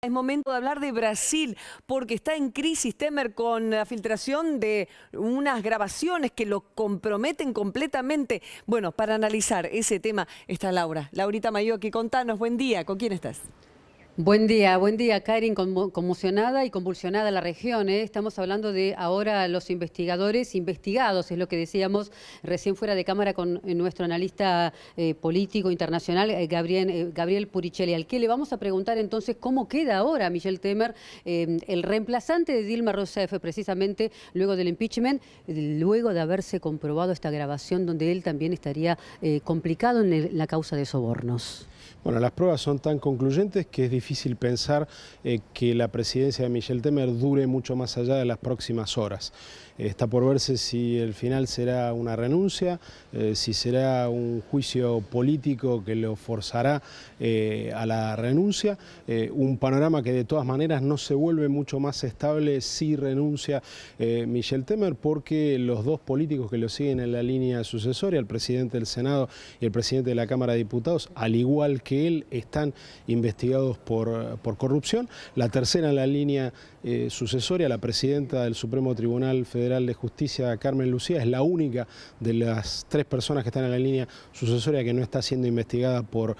Es momento de hablar de Brasil, porque está en crisis Temer con la filtración de unas grabaciones que lo comprometen completamente. Bueno, para analizar ese tema está Laurita Mayocchi, contanos, buen día, ¿con quién estás? Buen día, Karin, conmocionada y convulsionada la región, ¿eh? Estamos hablando de ahora los investigadores investigados, es lo que decíamos recién fuera de cámara con nuestro analista político internacional, Gabriel Puricelli, al que le vamos a preguntar entonces cómo queda ahora Michel Temer, el reemplazante de Dilma Rousseff, precisamente luego del impeachment, luego de haberse comprobado esta grabación donde él también estaría complicado en la causa de sobornos. Bueno, las pruebas son tan concluyentes que es difícil pensar que la presidencia de Michel Temer dure mucho más allá de las próximas horas. Está por verse si el final será una renuncia, si será un juicio político que lo forzará a la renuncia, un panorama que de todas maneras no se vuelve mucho más estable si renuncia Michel Temer, porque los dos políticos que lo siguen en la línea sucesoria, el presidente del Senado y el presidente de la Cámara de Diputados, al igual que él, están investigados por corrupción. La tercera en la línea sucesoria, la presidenta del Supremo Tribunal Federal de Justicia, Carmen Lucía, es la única de las tres personas que están en la línea sucesoria que no está siendo investigada por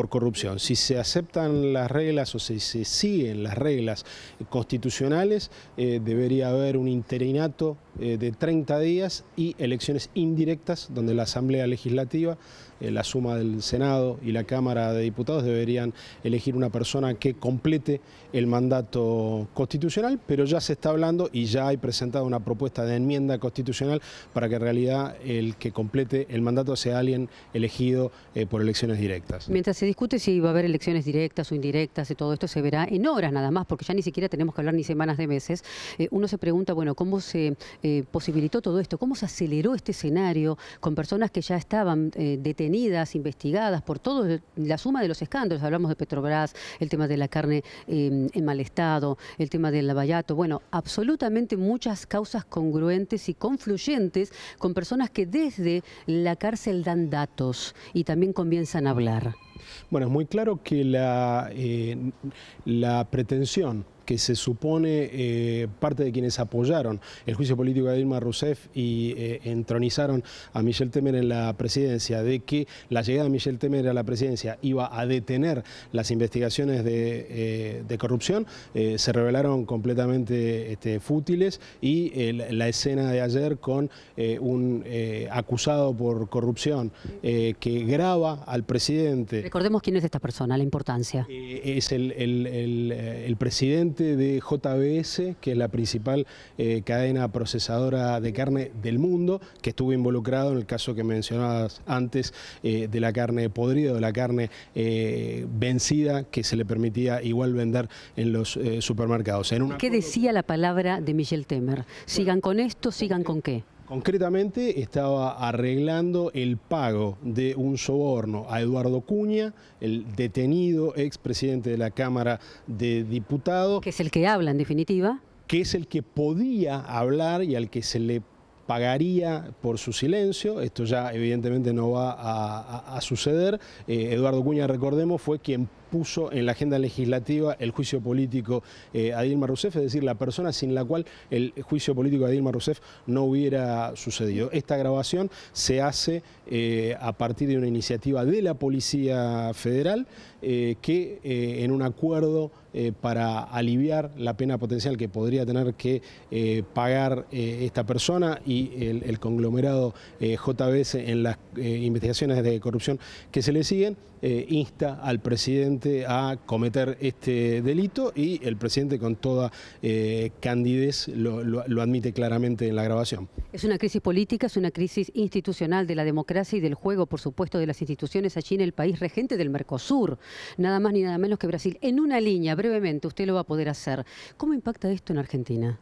corrupción. Si se aceptan las reglas o si se siguen las reglas constitucionales, debería haber un interinato de 30 días y elecciones indirectas donde la Asamblea Legislativa, la suma del Senado y la Cámara de Diputados deberían elegir una persona que complete el mandato constitucional, pero ya se está hablando y ya hay presentada una propuesta de enmienda constitucional para que en realidad el que complete el mandato sea alguien elegido por elecciones directas. Mientras se discute si va a haber elecciones directas o indirectas, y todo esto se verá en horas nada más, porque ya ni siquiera tenemos que hablar ni semanas de meses, uno se pregunta, bueno, ¿cómo se posibilitó todo esto? ¿Cómo se aceleró este escenario con personas que ya estaban detenidas, investigadas por todo, la suma de los escándalos? Hablamos de Petrobras, el tema de la carne en mal estado, el tema del lavallato, bueno, absolutamente muchas causas congruentes y confluyentes con personas que desde la cárcel dan datos y también comienzan a hablar. Bueno, es muy claro que la pretensión que se supone parte de quienes apoyaron el juicio político de Dilma Rousseff y entronizaron a Michel Temer en la presidencia, de que la llegada de Michel Temer a la presidencia iba a detener las investigaciones de corrupción, se revelaron completamente fútiles, y la escena de ayer con un acusado por corrupción que graba al presidente. Recordemos quién es esta persona, la importancia. Es el presidente de JBS, que es la principal cadena procesadora de carne del mundo, que estuvo involucrado en el caso que mencionabas antes de la carne podrida, de la carne vencida, que se le permitía igual vender en los supermercados. ¿Qué decía la palabra de Michel Temer? ¿Sigan con esto? ¿Sigan con qué? Concretamente estaba arreglando el pago de un soborno a Eduardo Cunha, el detenido expresidente de la Cámara de Diputados. Que es el que habla, en definitiva. Que es el que podía hablar y al que se le pagaría por su silencio. Esto ya evidentemente no va a suceder. Eduardo Cunha, recordemos, fue quien puso en la agenda legislativa el juicio político a Dilma Rousseff, es decir, la persona sin la cual el juicio político a Dilma Rousseff no hubiera sucedido. Esta grabación se hace a partir de una iniciativa de la Policía Federal que en un acuerdo para aliviar la pena potencial que podría tener que pagar esta persona y el conglomerado JBS en las investigaciones de corrupción que se le siguen, insta al presidente a cometer este delito, y el presidente con toda candidez lo admite claramente en la grabación. Es una crisis política, es una crisis institucional de la democracia y del juego, por supuesto, de las instituciones allí en el país regente del Mercosur, nada más ni nada menos que Brasil. En una línea, brevemente, usted lo va a poder hacer. ¿Cómo impacta esto en Argentina?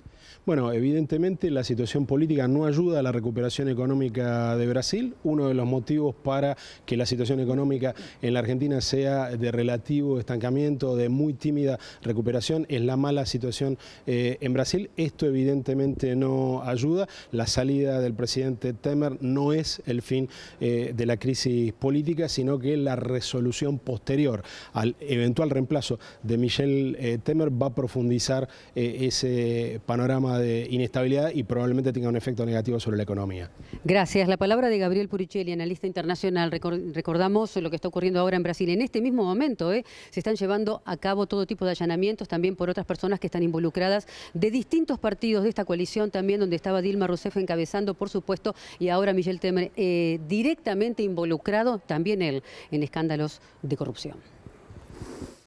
Bueno, evidentemente la situación política no ayuda a la recuperación económica de Brasil. Uno de los motivos para que la situación económica en la Argentina sea de relativo estancamiento, de muy tímida recuperación, es la mala situación en Brasil. Esto evidentemente no ayuda. La salida del presidente Temer no es el fin de la crisis política, sino que la resolución posterior al eventual reemplazo de Michel Temer va a profundizar ese panorama de inestabilidad y probablemente tenga un efecto negativo sobre la economía. Gracias. La palabra de Gabriel Puricelli, analista internacional. Recordamos lo que está ocurriendo ahora en Brasil. En este mismo momento se están llevando a cabo todo tipo de allanamientos también por otras personas que están involucradas de distintos partidos de esta coalición también, donde estaba Dilma Rousseff encabezando, por supuesto, y ahora Michel Temer directamente involucrado, también él, en escándalos de corrupción.